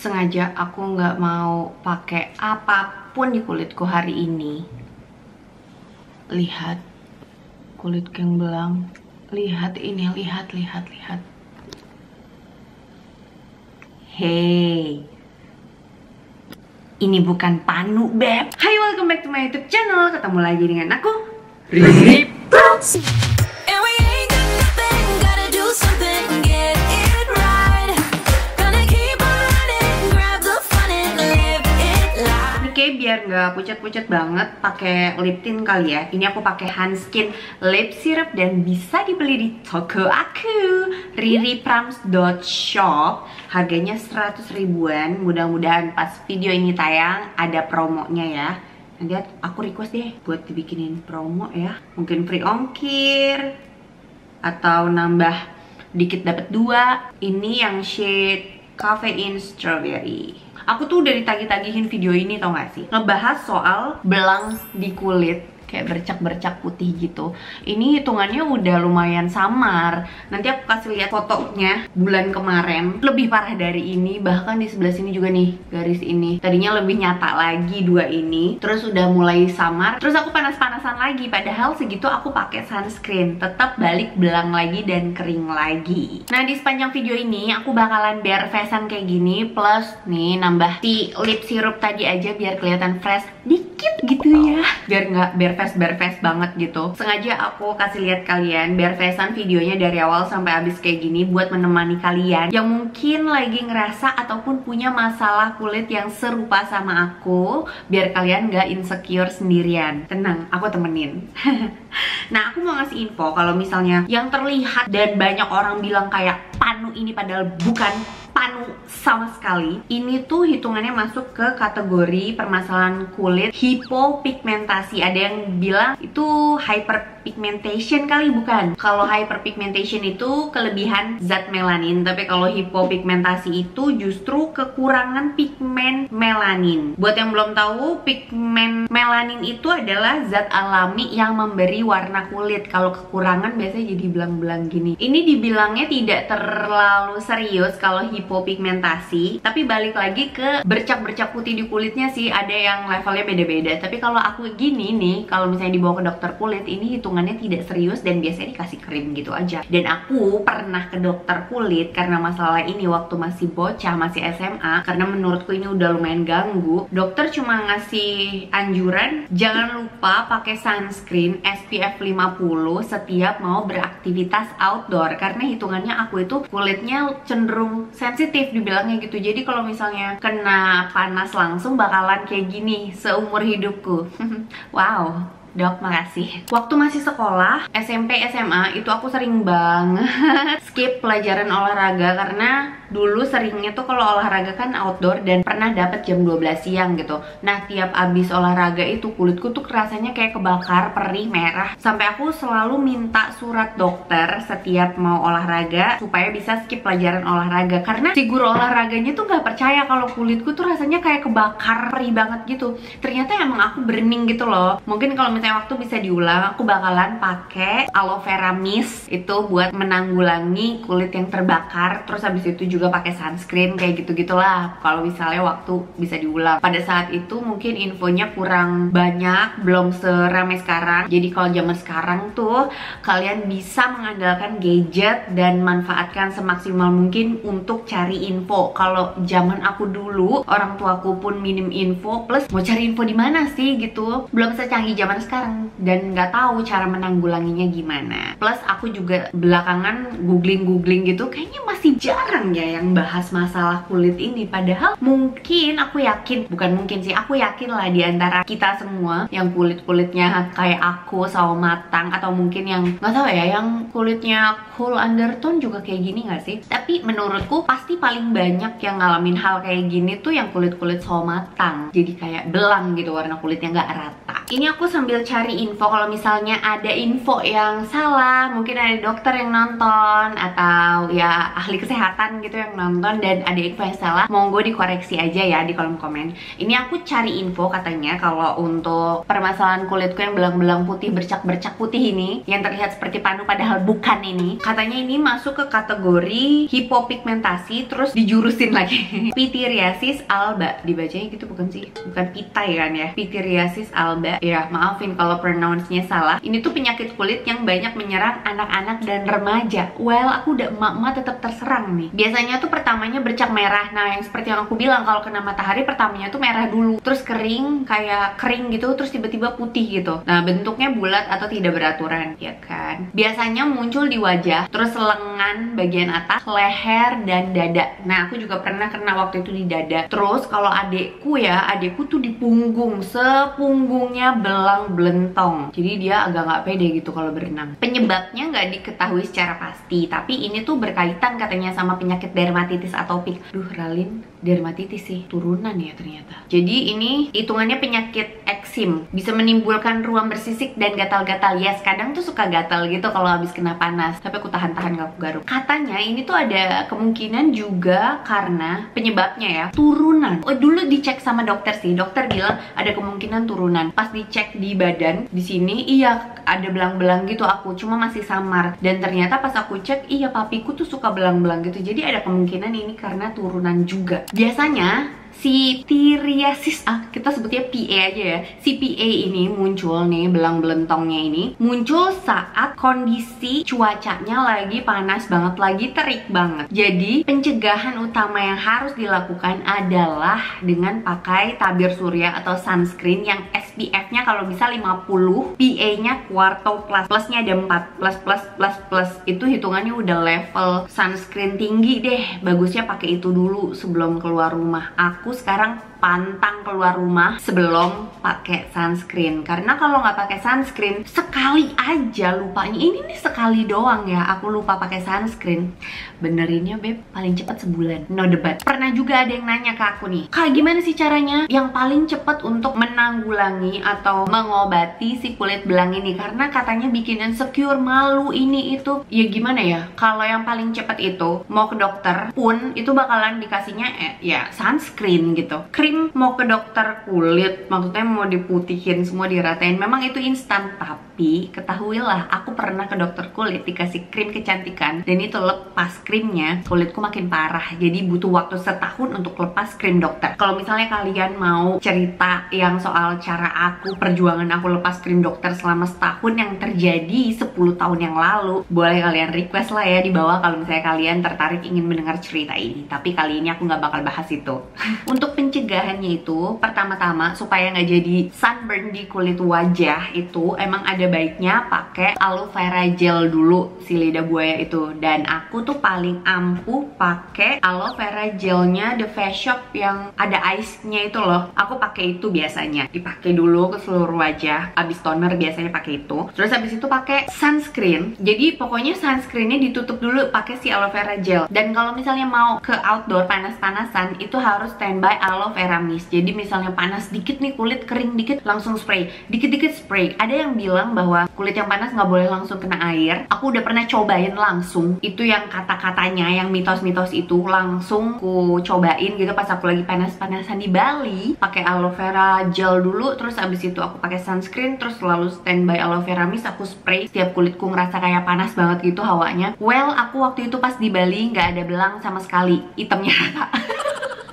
Sengaja aku nggak mau pakai apapun di kulitku hari ini. Lihat kulit yang belang. Lihat ini, lihat. Hey, ini bukan panu, beb. Hai, welcome back to my YouTube channel. Ketemu lagi dengan aku, Riri Props. Biar nggak pucat-pucat banget, pakai lip tint kali ya. Ini aku pakai Hanskin lip syrup dan bisa dibeli di toko aku, ririprams.shop. Harganya 100 ribuan. Mudah-mudahan pas video ini tayang ada promonya ya. Nanti aku request deh buat dibikinin promo ya. Mungkin free ongkir atau nambah dikit dapat 2. Ini yang shade Caffeine Strawberry. Aku tuh udah ditagih-tagihin video ini, tau gak sih? Ngebahas soal belang di kulit, kayak bercak-bercak putih gitu. Ini hitungannya udah lumayan samar. Nanti aku kasih lihat fotonya bulan kemarin. Lebih parah dari ini, bahkan di sebelah sini juga nih, garis ini. Tadinya lebih nyata lagi 2 ini. Terus udah mulai samar. Terus aku panas-panasan lagi. Padahal segitu aku pakai sunscreen. Tetap balik belang lagi dan kering lagi. Nah, di sepanjang video ini aku bakalan bare face-an kayak gini. Plus nih nambah si lip syrup tadi aja biar kelihatan fresh dikit gitu ya. Biar nggak bare face banget gitu. Sengaja aku kasih lihat kalian bare facean videonya dari awal sampai habis kayak gini buat menemani kalian yang mungkin lagi ngerasa ataupun punya masalah kulit yang serupa sama aku, biar kalian nggak insecure sendirian. Tenang, aku temenin. Nah, aku mau ngasih info kalau misalnya yang terlihat dan banyak orang bilang kayak panu ini padahal bukan panu sama sekali. Ini tuh hitungannya masuk ke kategori permasalahan kulit hipopigmentasi. Ada yang bilang itu hyperpigmentation kali, bukan. Kalau hyperpigmentation itu kelebihan zat melanin, tapi kalau hipopigmentasi itu justru kekurangan pigmen melanin. Buat yang belum tahu, pigmen melanin itu adalah zat alami yang memberi warna kulit. Kalau kekurangan biasanya jadi belang-belang gini. Ini dibilangnya tidak terlalu serius kalau hipopigmentasi, tapi balik lagi ke bercak-bercak putih di kulitnya sih. Ada yang levelnya beda-beda. Tapi kalau aku gini nih, kalau misalnya dibawa ke dokter kulit, ini hitungannya tidak serius dan biasanya dikasih krim gitu aja. Dan aku pernah ke dokter kulit karena masalah ini waktu masih bocah, masih SMA, karena menurutku ini udah lumayan ganggu. Dokter cuma ngasih anjuran jangan lupa pakai sunscreen SPF 50 setiap mau beraktivitas outdoor, karena hitungannya aku itu kulitnya cenderung sensitif dibilangnya gitu. Jadi kalau misalnya kena panas langsung bakalan kayak gini seumur hidupku. Wow, Dok, makasih. Waktu masih sekolah, SMP, SMA, itu aku sering banget skip pelajaran olahraga karena dulu seringnya tuh kalau olahraga kan outdoor dan pernah dapet jam 12 siang gitu. Nah, tiap abis olahraga itu kulitku tuh rasanya kayak kebakar, perih, merah. Sampai aku selalu minta surat dokter setiap mau olahraga supaya bisa skip pelajaran olahraga. Karena si guru olahraganya tuh gak percaya kalau kulitku tuh rasanya kayak kebakar, perih banget gitu. Ternyata emang aku burning gitu loh. Mungkin kalau misalnya waktu bisa diulang, aku bakalan pakai aloe vera mist itu buat menanggulangi kulit yang terbakar. Terus habis itu juga pakai sunscreen kayak gitu-gitulah kalau misalnya waktu bisa diulang. Pada saat itu mungkin infonya kurang banyak, belum seramai sekarang. Jadi kalau zaman sekarang tuh kalian bisa mengandalkan gadget dan manfaatkan semaksimal mungkin untuk cari info. Kalau zaman aku dulu, orang tuaku pun minim info, plus mau cari info di mana sih gitu. Belum secanggih zaman sekarang dan nggak tahu cara menanggulanginya gimana. Plus aku juga belakangan googling gitu, kayaknya masih jarang ya yang bahas masalah kulit ini. Padahal mungkin, aku yakin, bukan mungkin sih, aku yakin lah di antara kita semua yang kulit-kulitnya kayak aku sawo matang, atau mungkin yang nggak tahu ya, yang kulitnya cool undertone juga kayak gini nggak sih? Tapi menurutku pasti paling banyak yang ngalamin hal kayak gini tuh yang kulit-kulit sawo matang. Jadi kayak belang gitu, warna kulitnya nggak rata. Ini aku sambil cari info, kalau misalnya ada info yang salah, mungkin ada dokter yang nonton atau ya ahli kesehatan gitu yang nonton dan ada info yang salah, monggo dikoreksi aja ya di kolom komen. Ini aku cari info, katanya kalau untuk permasalahan kulitku yang belang-belang putih, bercak-bercak putih ini yang terlihat seperti panu padahal bukan ini, katanya ini masuk ke kategori hipopigmentasi, terus dijurusin lagi pityriasis alba, dibacanya gitu bukan sih? Bukan pitai kan ya? Pityriasis alba. Ya maafin kalau pronounce-nya salah. Ini tuh penyakit kulit yang banyak menyerang anak-anak dan remaja. Well, aku udah emak-emak tetap terserang nih. Biasanya tuh pertamanya bercak merah. Nah, yang seperti yang aku bilang, kalau kena matahari pertamanya tuh merah dulu, terus kering, kayak kering gitu, terus tiba-tiba putih gitu. Nah, bentuknya bulat atau tidak beraturan, ya kan? Biasanya muncul di wajah, terus lengan bagian atas, leher, dan dada. Nah, aku juga pernah kena waktu itu di dada. Terus kalau adekku tuh di punggung, sepunggungnya belang belentong. Jadi dia agak nggak pede gitu kalau berenang. Penyebabnya nggak diketahui secara pasti, tapi ini tuh berkaitan katanya sama penyakit dermatitis atopik. Duh, Ralin, dermatitis sih turunan ya ternyata. Jadi ini hitungannya penyakit eksim, bisa menimbulkan ruam bersisik dan gatal-gatal. Ya, kadang tuh suka gatal gitu kalau habis kena panas, tapi aku tahan-tahan gak aku garuk. Katanya ini tuh ada kemungkinan juga karena penyebabnya ya turunan. Oh, dulu dicek sama dokter sih, dokter bilang ada kemungkinan turunan. Pas dicek di badan, di sini iya ada belang-belang gitu, aku cuma masih samar. Dan ternyata pas aku cek, iya papiku tuh suka belang-belang gitu. Jadi ada kemungkinan ini karena turunan juga. Biasanya si pityriasis, kita sebutnya PA aja ya. Si PA ini muncul nih, belang belentongnya ini muncul saat kondisi cuacanya lagi panas banget, lagi terik banget. Jadi pencegahan utama yang harus dilakukan adalah dengan pakai tabir surya atau sunscreen yang SPF-nya kalau bisa 50, PA-nya quarto plus, plusnya ada 4, plus. Itu hitungannya udah level sunscreen tinggi deh. Bagusnya pakai itu dulu sebelum keluar rumah. Aku sekarang pantang keluar rumah sebelum pakai sunscreen, karena kalau nggak pakai sunscreen sekali aja lupanya, ini nih sekali doang ya aku lupa pakai sunscreen, benerinnya beb paling cepat sebulan, no debat. Pernah juga ada yang nanya ke aku nih, Kak gimana sih caranya yang paling cepat untuk menanggulangi atau mengobati si kulit belang ini, karena katanya bikin insecure, malu, ini itu. Ya gimana ya, kalau yang paling cepat itu mau ke dokter pun itu bakalan dikasihnya ya sunscreen gitu. Krim mau ke dokter kulit, maksudnya mau diputihin semua, diratain, memang itu instan. Tapi ketahuilah, aku pernah ke dokter kulit dikasih krim kecantikan, dan itu lepas krimnya kulitku makin parah. Jadi butuh waktu setahun untuk lepas krim dokter. Kalau misalnya kalian mau cerita yang soal cara aku, perjuangan aku lepas krim dokter selama setahun yang terjadi 10 tahun yang lalu, boleh kalian request lah ya di bawah kalau misalnya kalian tertarik ingin mendengar cerita ini. Tapi kali ini aku nggak bakal bahas itu. Untuk pencegahannya itu, pertama-tama supaya nggak jadi sunburn di kulit wajah itu, emang ada baiknya pakai aloe vera gel dulu, si lidah buaya itu. Dan aku tuh paling ampuh pakai aloe vera gelnya The Face Shop yang ada ice-nya itu loh. Aku pakai itu biasanya, dipakai dulu ke seluruh wajah. Abis toner biasanya pakai itu. Terus abis itu pakai sunscreen. Jadi pokoknya sunscreennya ditutup dulu pakai si aloe vera gel. Dan kalau misalnya mau ke outdoor panas-panasan, itu harus standby aloe vera mist. Jadi misalnya panas dikit nih, kulit kering dikit, langsung spray, dikit-dikit spray. Ada yang bilang bahwa kulit yang panas nggak boleh langsung kena air. Aku udah pernah cobain langsung. Itu yang kata-katanya, yang mitos-mitos itu langsung ku cobain gitu pas aku lagi panas-panasan di Bali. Pakai aloe vera gel dulu, terus abis itu aku pakai sunscreen, terus selalu standby aloe vera mist aku spray. Setiap kulitku ngerasa kayak panas banget gitu hawanya. Well, aku waktu itu pas di Bali nggak ada belang sama sekali, hitamnya rata.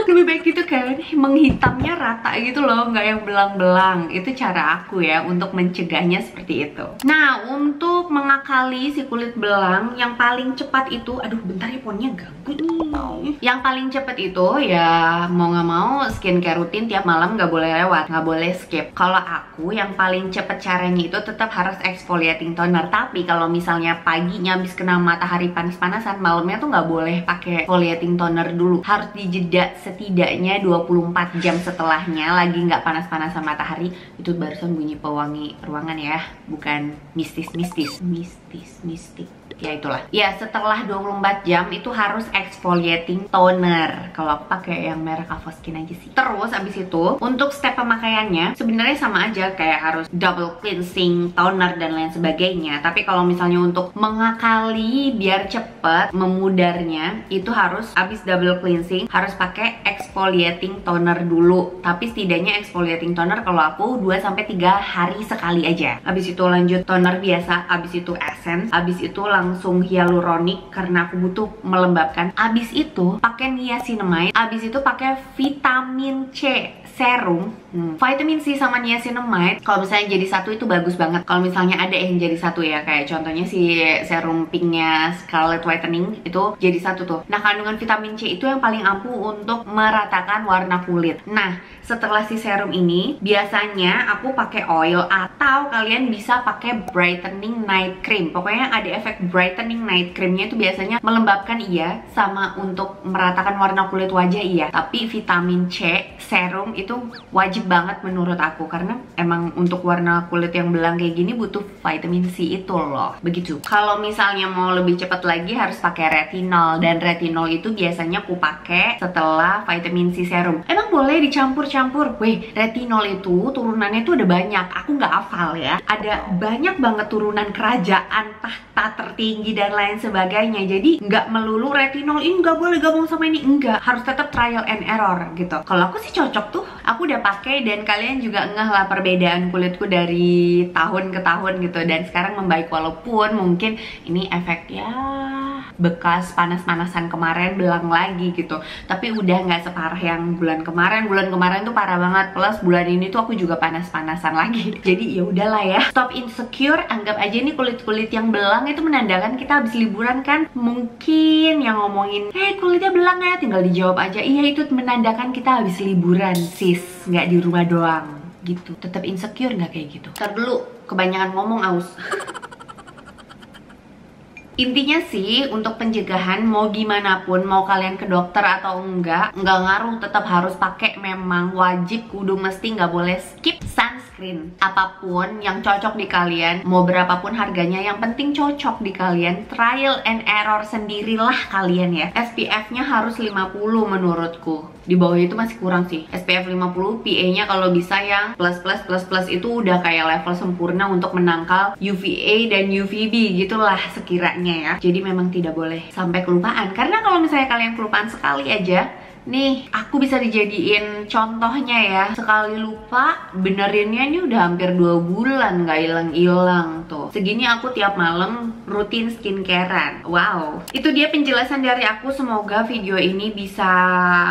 Lebih baik gitu kan, menghitamnya rata gitu loh, nggak yang belang-belang. Itu cara aku ya untuk mencegahnya seperti itu. Nah, untuk mengakali si kulit belang yang paling cepat itu, aduh bentar ya ponnya ganggu nih. Yang paling cepat itu ya mau nggak mau skincare rutin tiap malam, nggak boleh lewat, nggak boleh skip. Kalau aku yang paling cepet caranya itu tetap harus exfoliating toner. Tapi kalau misalnya paginya habis kena matahari panas-panasan, malamnya tuh nggak boleh pakai exfoliating toner dulu, harus dijeda setidaknya 24 jam setelahnya, lagi nggak panas-panasan matahari. Itu barusan bunyi pewangi ruangan ya, bukan mistis. Ya itulah. Ya setelah 24 jam itu harus exfoliating toner. Kalau aku pakai yang merek Avoskin aja sih. Terus abis itu untuk step pemakaiannya sebenarnya sama aja, kayak harus double cleansing, toner dan lain sebagainya. Tapi kalau misalnya untuk mengakali biar cepet memudarnya, itu harus abis double cleansing harus pakai exfoliating toner dulu. Tapi setidaknya exfoliating toner kalau aku 2-3 hari sekali aja. Abis itu lanjut toner biasa, abis itu essence, abis itu langsung hyaluronic karena aku butuh melembabkan. Abis itu pakai niacinamide, abis itu pakai vitamin C serum. Vitamin C sama niacinamide kalau misalnya jadi satu itu bagus banget. Kalau misalnya ada yang jadi satu ya, kayak contohnya si serum pinknya Scarlet Whitening itu jadi satu tuh. Nah kandungan vitamin C itu yang paling ampuh untuk meratakan warna kulit. Nah setelah si serum ini biasanya aku pakai oil atau kalian bisa pakai brightening night cream. Pokoknya ada efek brightening night creamnya itu biasanya melembabkan iya, sama untuk meratakan warna kulit wajah iya. Tapi vitamin C serum itu wajib banget menurut aku, karena emang untuk warna kulit yang belang kayak gini butuh vitamin C itu loh. Begitu. Kalau misalnya mau lebih cepat lagi harus pakai retinol, dan retinol itu biasanya aku pakai setelah vitamin C serum. Emang boleh dicampur-campur? Weh, retinol itu turunannya tuh ada banyak. Aku nggak hafal ya. Ada banyak banget turunan kerajaan, tahta tertinggi dan lain sebagainya. Jadi nggak melulu retinol ini nggak boleh gabung sama ini, enggak. Harus tetap trial and error gitu. Kalau aku sih cocok tuh. Aku udah pakai dan kalian juga ngeh lah perbedaan kulitku dari tahun ke tahun gitu, dan sekarang membaik, walaupun mungkin ini efek ya bekas panas-panasan kemarin belang lagi gitu. Tapi udah nggak separah yang bulan kemarin. Bulan kemarin tuh parah banget, plus bulan ini tuh aku juga panas-panasan lagi. Jadi ya udahlah ya, stop insecure. Anggap aja nih kulit-kulit yang belang itu menandakan kita habis liburan kan. Mungkin yang ngomongin kulitnya belang ya, tinggal dijawab aja iya itu menandakan kita habis liburan sis, nggak di rumah doang gitu. Tetap insecure nggak kayak gitu? Ntar dulu, kebanyakan ngomong aus. Intinya sih untuk pencegahan mau gimana pun, mau kalian ke dokter atau enggak ngaruh, tetap harus pakai. Memang wajib, kudu mesti, nggak boleh skip sunscreen. Apapun yang cocok di kalian, mau berapapun harganya, yang penting cocok di kalian. Trial and error sendirilah kalian ya. SPF-nya harus 50 menurutku. Di bawah itu masih kurang sih. SPF 50, PA-nya kalau bisa yang plus itu udah kayak level sempurna untuk menangkal UVA dan UVB gitulah sekiranya ya. Jadi memang tidak boleh sampai kelupaan, karena kalau misalnya kalian kelupaan sekali aja, nih aku bisa dijadiin contohnya ya. Sekali lupa benerinnya ini udah hampir 2 bulan nggak hilang-hilang tuh. Segini aku tiap malam rutin skincarean. Wow, itu dia penjelasan dari aku. Semoga video ini bisa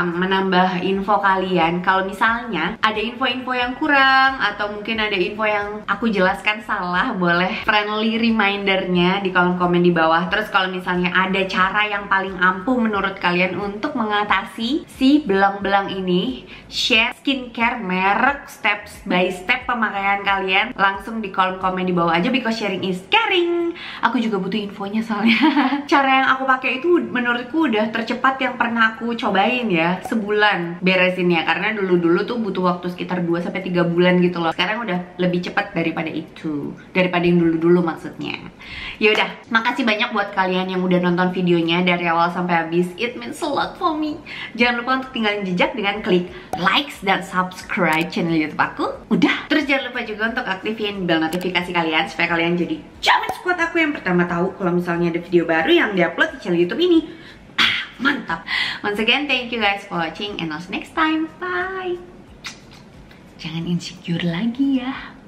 menambah info kalian. Kalau misalnya ada info-info yang kurang atau mungkin ada info yang aku jelaskan salah, boleh friendly remindernya di kolom komen di bawah. Terus kalau misalnya ada cara yang paling ampuh menurut kalian untuk mengatasi si belang-belang ini, share skincare merek step by step pemakaian kalian langsung di kolom komen di bawah aja, because sharing is caring. Aku juga butuh infonya soalnya. Cara yang aku pakai itu menurutku udah tercepat yang pernah aku cobain ya. Sebulan beresinnya, karena dulu-dulu tuh butuh waktu sekitar 2-3 bulan gitu loh. Sekarang udah lebih cepat daripada itu, daripada yang dulu-dulu maksudnya. Yaudah, makasih banyak buat kalian yang udah nonton videonya dari awal sampai habis. It means a lot for me. Jangan lupa untuk tinggalin jejak dengan klik likes dan subscribe channel YouTube aku. Udah. Terus jangan lupa juga untuk aktifin bel notifikasi kalian supaya kalian jadi jaman squad aku yang pertama tahu kalau misalnya ada video baru yang diupload di channel YouTube ini. Mantap. Once again, thank you guys for watching and I'll see you next time. Bye. Jangan insecure lagi ya.